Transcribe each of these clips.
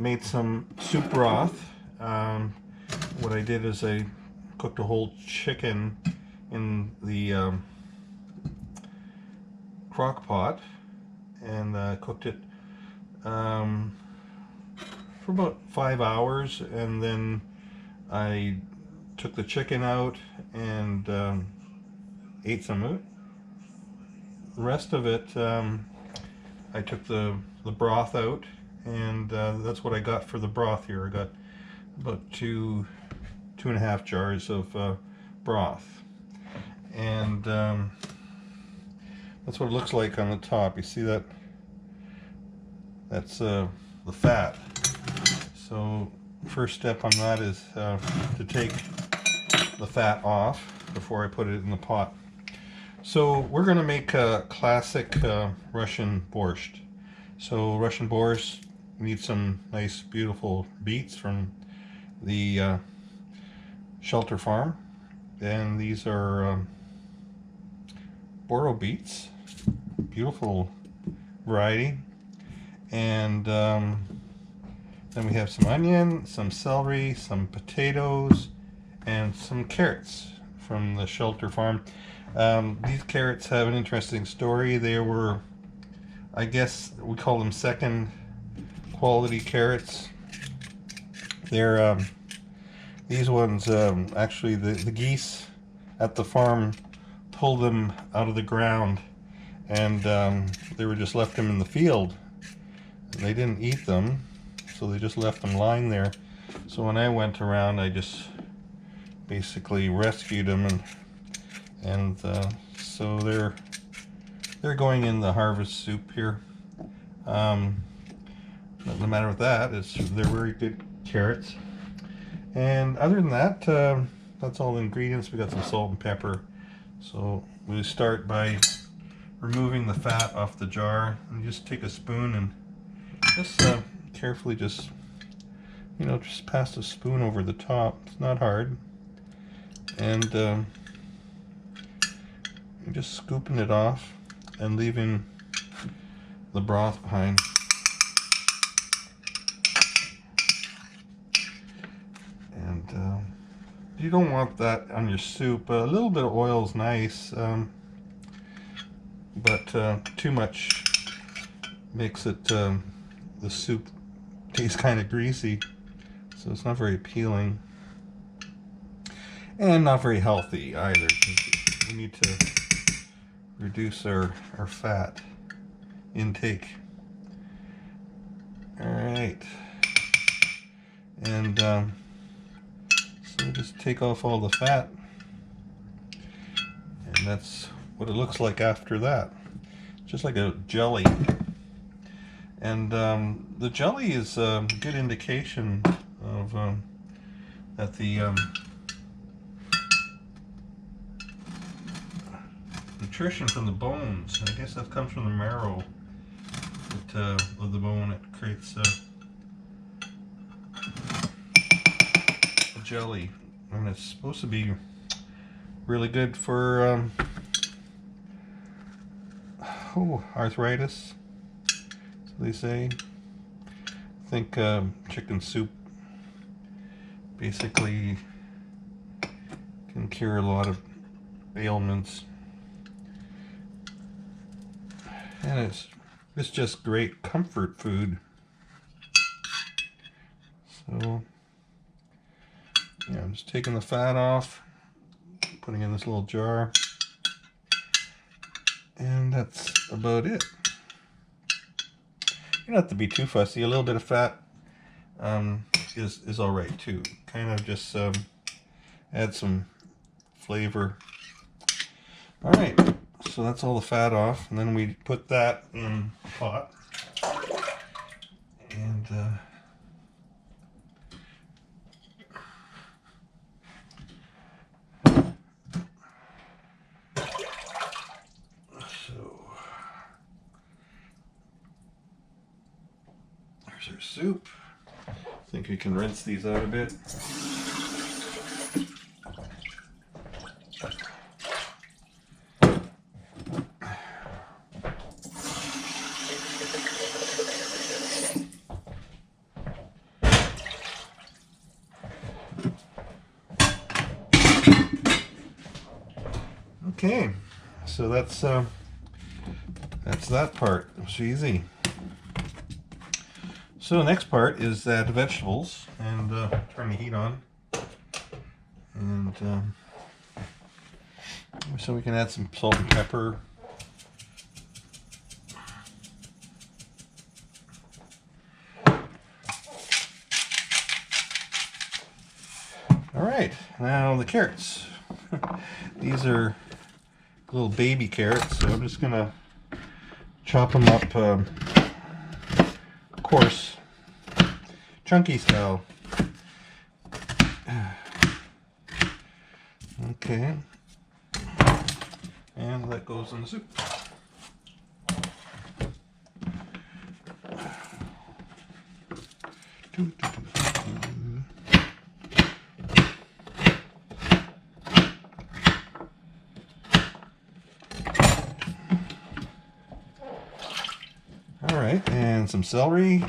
made some soup broth. What I did is I cooked a whole chicken in the crock pot and cooked it for about 5 hours, and then I took the chicken out and ate some of it. The rest of it, I took the broth out, and that's what I got for the broth here. I got about two and a half jars of broth, and that's what it looks like on the top. You see that? That's the fat. So first step on that is to take the fat off before I put it in the pot. So we're going to make a classic Russian borscht. So Russian borscht, we need some nice beautiful beets from the shelter farm, and these are Borscht beets, beautiful variety. And then we have some onion, some celery, some potatoes, and some carrots from the shelter farm. These carrots have an interesting story. They were, I guess we call them second quality carrots. They're these ones, actually the geese at the farm pulled them out of the ground, and they were just left them in the field. They didn't eat them, so they just left them lying there. So when I went around, I just basically rescued them, and so they're going in the harvest soup here. But no matter what that is, they're very good carrots. And other than that, that's all the ingredients. We got some salt and pepper. So we start by removing the fat off the jar, and just take a spoon and just carefully just pass the spoon over the top. It's not hard. And just scooping it off and leaving the broth behind. And you don't want that on your soup. A little bit of oil is nice, but too much makes it the soup tastes kind of greasy, so it's not very appealing and not very healthy either. We need to reduce our fat intake. Alright, and so just take off all the fat, and that's what it looks like after that, just like a jelly. And the jelly is a good indication of that the nutrition from the bones, I guess that comes from the marrow of the bone. It creates a jelly, and it's supposed to be really good for arthritis, so they say. I think chicken soup basically can cure a lot of ailments, and it's just great comfort food. So yeah, I'm just taking the fat off, putting it in this little jar, and that's about it. You don't have to be too fussy. A little bit of fat is all right too. Kind of just add some flavor. All right, so that's all the fat off, and then we put that in the pot, and there's our soup. I think we can rinse these out a bit. Okay, so that's that part. It was easy. So the next part is add vegetables, and turn the heat on, and so we can add some salt and pepper. All right, now the carrots. These are little baby carrots, so I'm just gonna chop them up, coarse, chunky style. Okay, and that goes in the soup. All right, and some celery.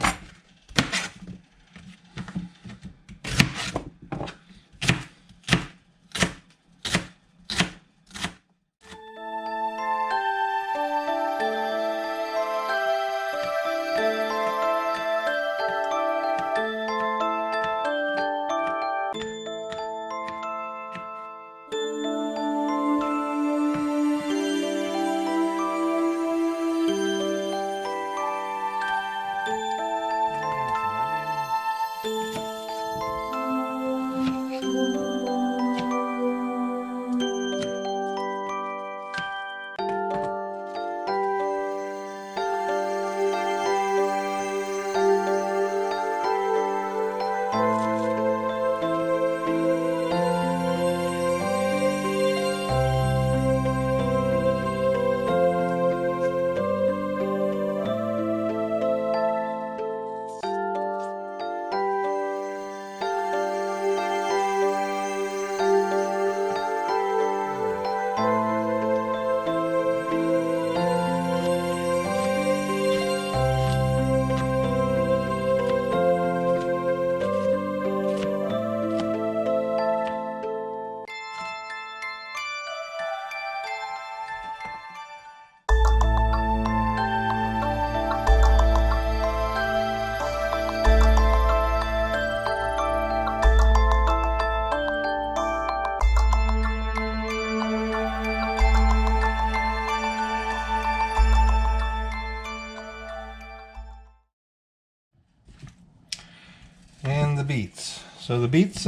And the beets. So the beets,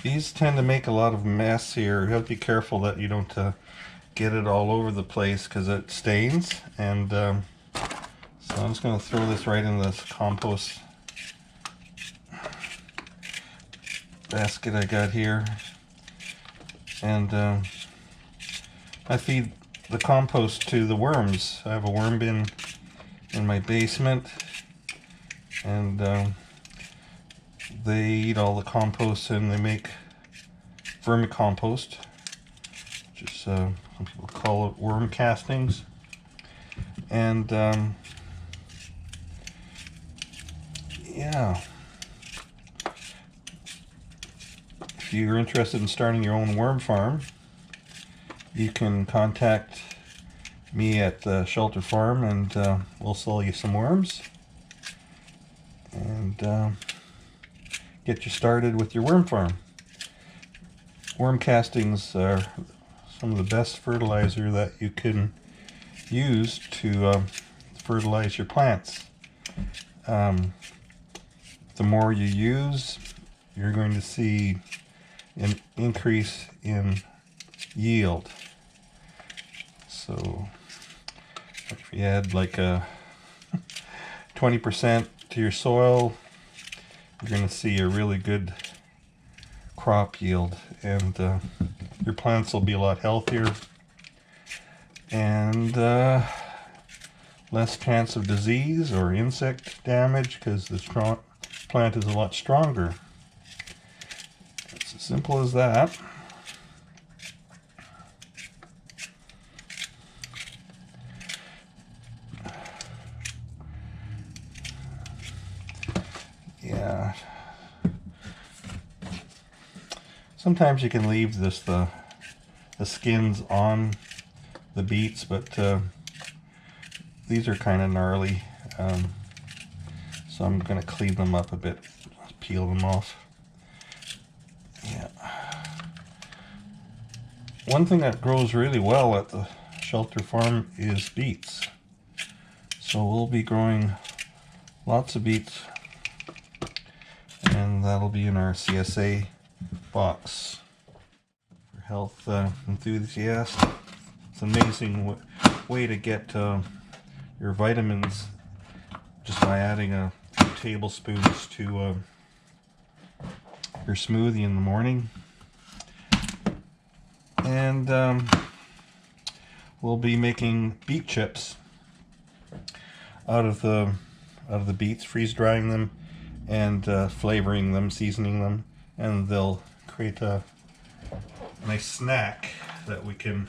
these tend to make a lot of mess here. You have to be careful that you don't get it all over the place because it stains. And so I'm just going to throw this right in this compost basket I got here. And I feed the compost to the worms. I have a worm bin in my basement, and they eat all the compost and they make vermicompost, which is some people call it worm castings. And yeah, if you're interested in starting your own worm farm, you can contact me at the Shelter Farm, and we'll sell you some worms and get you started with your worm farm. Worm castings are some of the best fertilizer that you can use to fertilize your plants. The more you use, you're going to see an increase in yield. So if you add like a 20% to your soil, you're going to see a really good crop yield, and your plants will be a lot healthier and less chance of disease or insect damage because the plant is a lot stronger. It's as simple as that. Yeah. Sometimes you can leave this the the skins on the beets, but these are kind of gnarly, so I'm going to clean them up a bit, peel them off. Yeah. One thing that grows really well at the shelter farm is beets. So we'll be growing lots of beets, and that'll be in our CSA box. For health enthusiasts, it's an amazing way to get your vitamins just by adding a few tablespoons to your smoothie in the morning. And we'll be making beet chips out of the beets, freeze drying them and flavoring them, seasoning them, and they'll create a nice snack that we can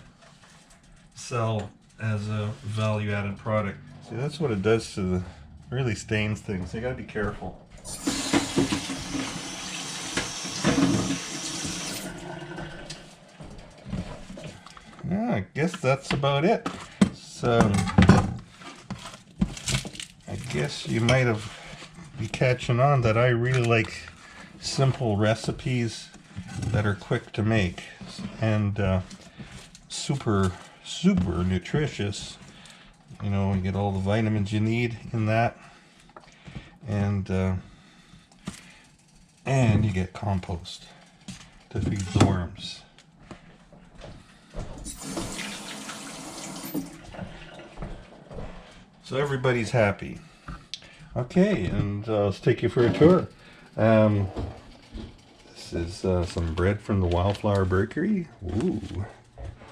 sell as a value-added product. See, that's what it does to the, really stains things. So you gotta be careful. Yeah, I guess that's about it. So I guess you might have be catching on that I really like simple recipes that are quick to make and super nutritious. You know, you get all the vitamins you need in that, and you get compost to feed the worms. So everybody's happy. Okay, and let's take you for a tour. This is some bread from the Wildflower Bakery. Ooh,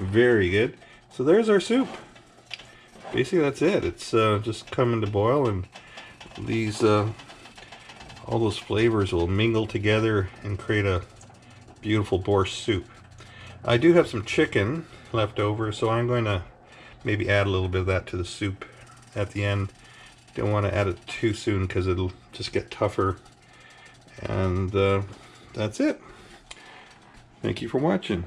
very good. So there's our soup. Basically that's it. It's just coming to boil, and these all those flavors will mingle together and create a beautiful borscht soup. I do have some chicken left over, so I'm going to maybe add a little bit of that to the soup at the end. Don't want to add it too soon because it'll just get tougher. And that's it. Thank you for watching.